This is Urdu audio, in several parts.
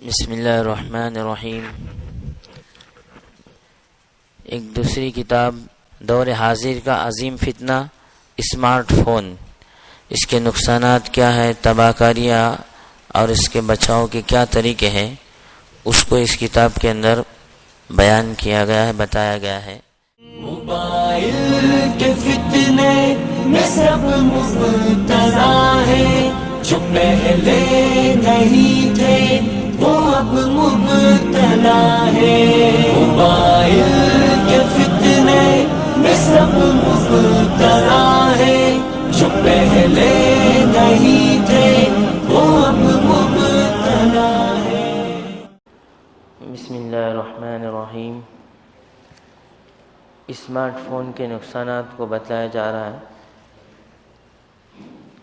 بسم اللہ الرحمن الرحیم۔ ایک دوسری کتاب دور حاضر کا عظیم فتنہ اسمارٹ فون، اس کے نقصانات کیا ہے، تباہ کاریاں اور اس کے بچاؤ کے کیا طریقے ہیں، اس کو اس کتاب کے اندر بیان کیا گیا ہے، بتایا گیا ہے۔ موبائل کے فتنے میں سب مبتلا ہے، جو پہلے نہیں تھے وہ اب مبتلا ہے۔ موبائل کے فتنے میں سب مبتلا ہے، جو پہلے نہیں تھے وہ اب مبتلا ہے۔ بسم اللہ الرحمن الرحیم۔ اسمارٹ فون کے نقصانات کو بتلایا جا رہا ہے۔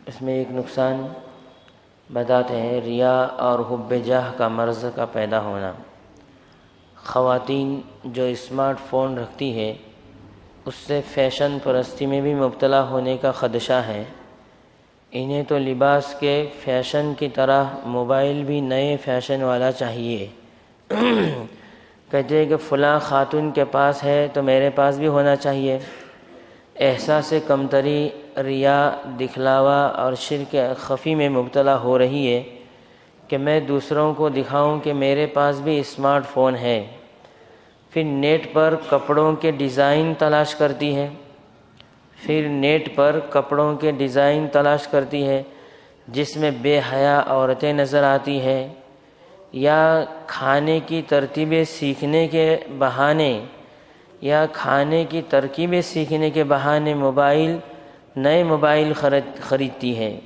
اس میں ایک نقصان بتاتے ہیں، ریا اور حب جاہ کا مرض کا پیدا ہونا۔ خواتین جو اسمارٹ فون رکھتی ہے اس سے فیشن پرستی میں بھی مبتلا ہونے کا خدشہ ہے۔ انہیں تو لباس کے فیشن کی طرح موبائل بھی نئے فیشن والا چاہیے۔ کہتے ہیں کہ فلاں خاتون کے پاس ہے تو میرے پاس بھی ہونا چاہیے۔ احساس کمتری، ریا، دکھلاوا اور شرک خفی میں مبتلا ہو رہی ہے کہ میں دوسروں کو دکھاؤں کہ میرے پاس بھی اسمارٹ فون ہے۔ پھر نیٹ پر کپڑوں کے ڈیزائن تلاش کرتی ہے، جس میں بے حیا عورتیں نظر آتی ہے، یا کھانے کی ترکیبیں سیکھنے کے بہانے نئے موبائل خریدتی ہے۔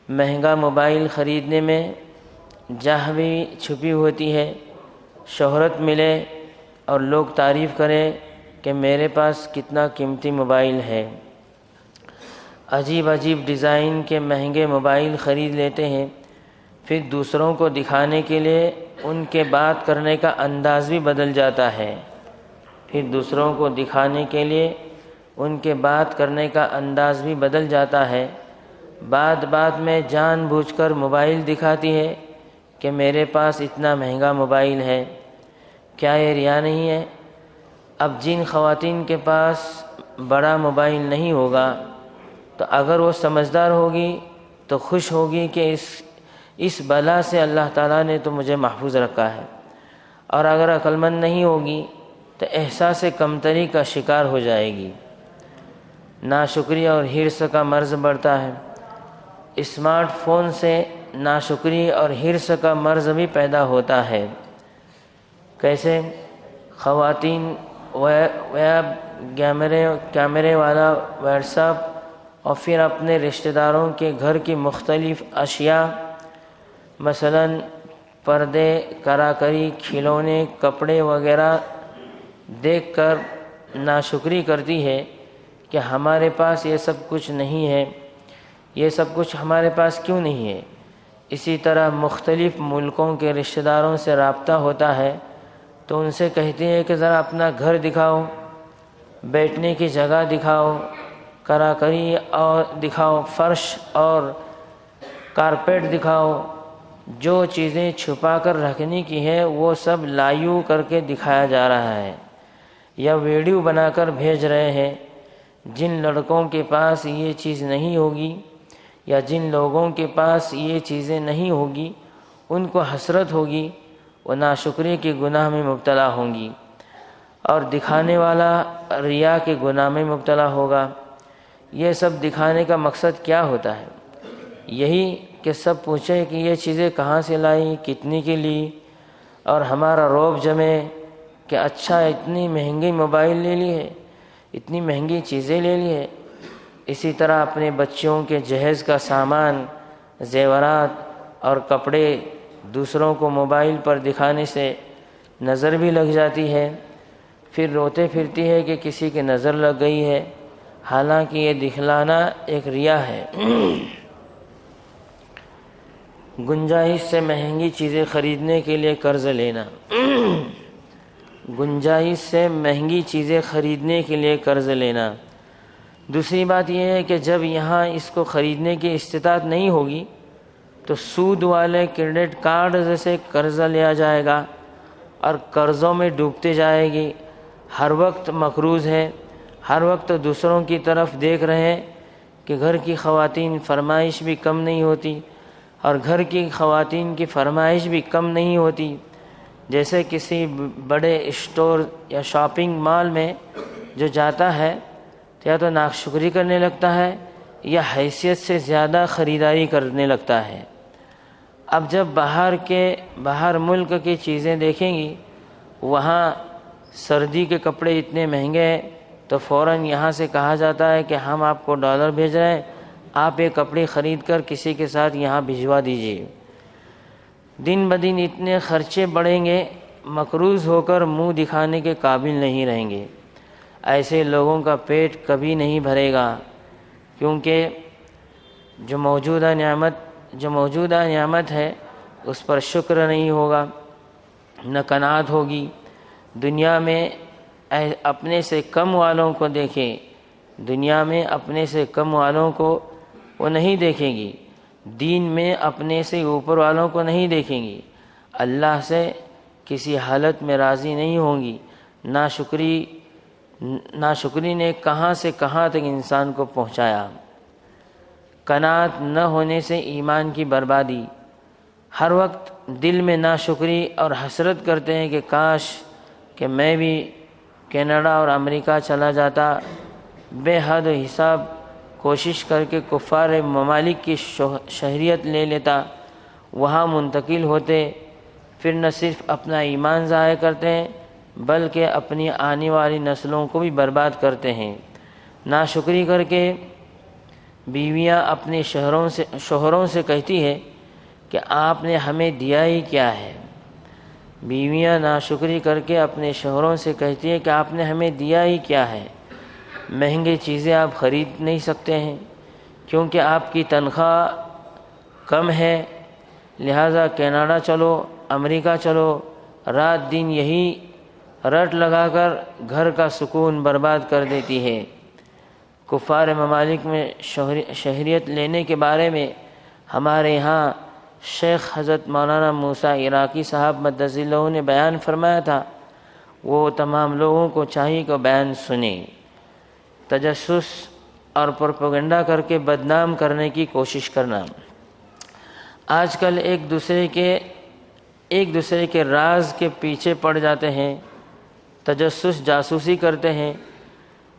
مہنگا موبائل خریدنے میں جاہ بھی چھپی ہوتی ہے، شہرت ملے اور لوگ تعریف کریں کہ میرے پاس کتنا قیمتی موبائل ہے۔ عجیب عجیب ڈیزائن کے مہنگے موبائل خرید لیتے ہیں، پھر دوسروں کو دکھانے کے لیے ان کے بات کرنے کا انداز بھی بدل جاتا ہے۔ بات میں جان بوجھ کر موبائل دکھاتی ہے کہ میرے پاس اتنا مہنگا موبائل ہے۔ کیا یہ ریا نہیں ہے؟ اب جن خواتین کے پاس بڑا موبائل نہیں ہوگا تو اگر وہ سمجھدار ہوگی تو خوش ہوگی کہ اس بلا سے اللہ تعالیٰ نے تو مجھے محفوظ رکھا ہے، اور اگر عقل مند نہیں ہوگی تو احساس کمتری کا شکار ہو جائے گی۔ ناشکری اور حرص کا مرض بڑھتا ہے۔ اسمارٹ فون سے ناشکری اور حرص کا مرض بھی پیدا ہوتا ہے۔ کیسے؟ خواتین ویب کیمرے والا واٹس ایپ اور پھر اپنے رشتہ داروں کے گھر کی مختلف اشیاء، مثلا پردے، کراکری، کھلونے، کپڑے وغیرہ دیکھ کر ناشکری کرتی ہے کہ ہمارے پاس یہ سب کچھ نہیں ہے، یہ سب کچھ ہمارے پاس کیوں نہیں ہے۔ اسی طرح مختلف ملکوں کے رشتہ داروں سے رابطہ ہوتا ہے تو ان سے کہتی ہے کہ ذرا اپنا گھر دکھاؤ، بیٹھنے کی جگہ دکھاؤ، کراکری اور دکھاؤ، فرش اور کارپیٹ دکھاؤ۔ جو چیزیں چھپا کر رکھنے کی ہے وہ سب لائیو کر کے دکھایا جا رہا ہے یا ویڈیو بنا کر بھیج رہے ہیں۔ جن لڑکوں کے پاس یہ چیز نہیں ہوگی یا جن لوگوں کے پاس یہ چیزیں نہیں ہوگی ان کو حسرت ہوگی، وہ ناشکری کے گناہ میں مبتلا ہوں گی، اور دکھانے والا ریا کے گناہ میں مبتلا ہوگا۔ یہ سب دکھانے کا مقصد کیا ہوتا ہے؟ یہی کہ سب پوچھیں کہ یہ چیزیں کہاں سے لائی، کتنی کی لی، اور ہمارا روب جمے کہ اچھا اتنی مہنگی موبائل لے لی ہے، اتنی مہنگی چیزیں لے لی ہے۔ اسی طرح اپنے بچوں کے جہیز کا سامان، زیورات اور کپڑے دوسروں کو موبائل پر دکھانے سے نظر بھی لگ جاتی ہے، پھر روتے پھرتی ہے کہ کسی کی نظر لگ گئی ہے، حالانکہ یہ دکھلانا ایک ریا ہے۔ گنجائش سے مہنگی چیزیں خریدنے کے لیے قرض لینا۔ دوسری بات یہ ہے کہ جب یہاں اس کو خریدنے کی استطاعت نہیں ہوگی تو سود والے کریڈٹ کارڈ سے قرضہ لیا جائے گا اور قرضوں میں ڈوبتے جائے گی، ہر وقت مقروض ہے، ہر وقت دوسروں کی طرف دیکھ رہے ہیں کہ گھر کی خواتین فرمائش بھی کم نہیں ہوتی اور گھر کی خواتین کی فرمائش بھی کم نہیں ہوتی۔ جیسے کسی بڑے اسٹور یا شاپنگ مال میں جو جاتا ہے یا تو ناشکری کرنے لگتا ہے یا حیثیت سے زیادہ خریداری کرنے لگتا ہے۔ اب جب باہر ملک کی چیزیں دیکھیں گی، وہاں سردی کے کپڑے اتنے مہنگے ہیں تو فوراً یہاں سے کہا جاتا ہے کہ ہم آپ کو ڈالر بھیج رہے ہیں، آپ یہ کپڑے خرید کر کسی کے ساتھ یہاں بھجوا دیجیے۔ دن بدن اتنے خرچے بڑھیں گے، مقروض ہو کر منہ دکھانے کے قابل نہیں رہیں گے۔ ایسے لوگوں کا پیٹ کبھی نہیں بھرے گا، کیونکہ جو موجودہ نعمت ہے اس پر شکر نہیں ہوگا، نہ قناعت ہوگی۔ دنیا میں اپنے سے کم والوں کو دیکھیں، دنیا میں اپنے سے کم والوں کو وہ نہیں دیکھیں گی، دین میں اپنے سے اوپر والوں کو نہیں دیکھیں گی، اللہ سے کسی حالت میں راضی نہیں ہوں گی۔ ناشکری نے کہاں سے کہاں تک انسان کو پہنچایا۔ قناعت نہ ہونے سے ایمان کی بربادی، ہر وقت دل میں ناشکری اور حسرت کرتے ہیں کہ کاش کہ میں بھی کینیڈا اور امریکہ چلا جاتا، بے حد حساب کوشش کر کے کفار ممالک کی شہریت لے لیتا، وہاں منتقل ہوتے، پھر نہ صرف اپنا ایمان ضائع کرتے ہیں بلکہ اپنی آنے والی نسلوں کو بھی برباد کرتے ہیں۔ ناشکری کر کے بیویاں اپنے شوہروں سے کہتی ہے کہ آپ نے ہمیں دیا ہی کیا ہے۔ بیویاں ناشکری کر کے اپنے شوہروں سے کہتی ہے کہ آپ نے ہمیں دیا ہی کیا ہے۔ مہنگی چیزیں آپ خرید نہیں سکتے ہیں کیونکہ آپ کی تنخواہ کم ہے، لہذا کینیڈا چلو، امریکہ چلو، رات دن یہی رٹ لگا کر گھر کا سکون برباد کر دیتی ہے۔ کفار ممالک میں شہریت لینے کے بارے میں ہمارے ہاں شیخ حضرت مولانا موسیٰ عراقی صاحب مدث اللہ نے بیان فرمایا تھا، وہ تمام لوگوں کو چاہیے کہ بیان سنیں۔ تجسس اور پروپیگنڈا کر کے بدنام کرنے کی کوشش کرنا۔ آج کل ایک دوسرے کے راز کے پیچھے پڑ جاتے ہیں، تجسس جاسوسی کرتے ہیں،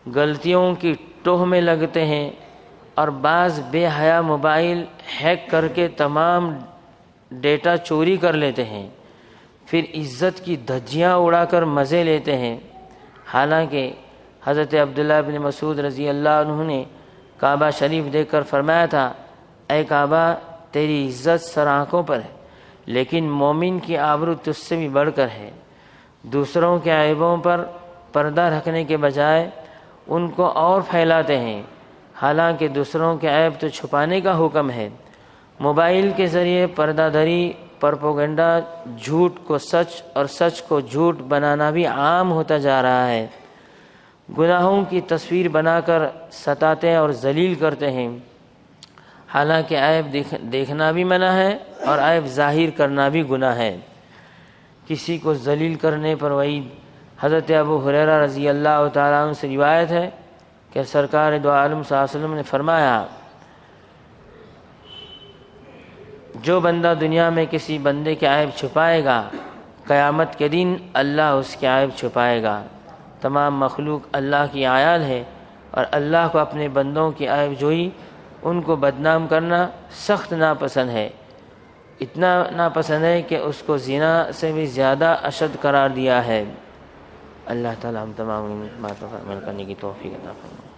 غلطیوں کی ٹوہ میں لگتے ہیں اور بعض بے حیا موبائل ہیک کر کے تمام ڈیٹا چوری کر لیتے ہیں، پھر عزت کی دھجیاں اڑا کر مزے لیتے ہیں۔ حالانکہ حضرت عبداللہ بن مسعود رضی اللہ عنہ نے کعبہ شریف دیکھ کر فرمایا تھا، اے کعبہ تیری عزت سر آنکھوں پر ہے، لیکن مومن کی آبرو تجھ سے بھی بڑھ کر ہے۔ دوسروں کے عیبوں پر پردہ رکھنے کے بجائے ان کو اور پھیلاتے ہیں، حالانکہ دوسروں کے عیب تو چھپانے کا حکم ہے۔ موبائل کے ذریعے پردہ دری، پروپیگنڈا، جھوٹ کو سچ اور سچ کو جھوٹ بنانا بھی عام ہوتا جا رہا ہے۔ گناہوں کی تصویر بنا کر ستاتے اور ذلیل کرتے ہیں، حالانکہ عیب دیکھنا بھی منع ہے اور عیب ظاہر کرنا بھی گناہ ہے۔ کسی کو ذلیل کرنے پر وعید۔ حضرت ابو ہریرہ رضی اللہ تعالیٰ عنہ سے روایت ہے کہ سرکار دو عالم صلی اللہ علیہ وسلم نے فرمایا، جو بندہ دنیا میں کسی بندے کے عیب چھپائے گا، قیامت کے دن اللہ اس کے عیب چھپائے گا۔ تمام مخلوق اللہ کی عیال ہے اور اللہ کو اپنے بندوں کی عیب جوئی، ان کو بدنام کرنا سخت ناپسند ہے۔ اتنا ناپسند ہے کہ اس کو زنا سے بھی زیادہ اشد قرار دیا ہے۔ اللہ تعالیٰ ہم تمام باتوں پر عمل کرنے کی توفیق عطا فرمائے۔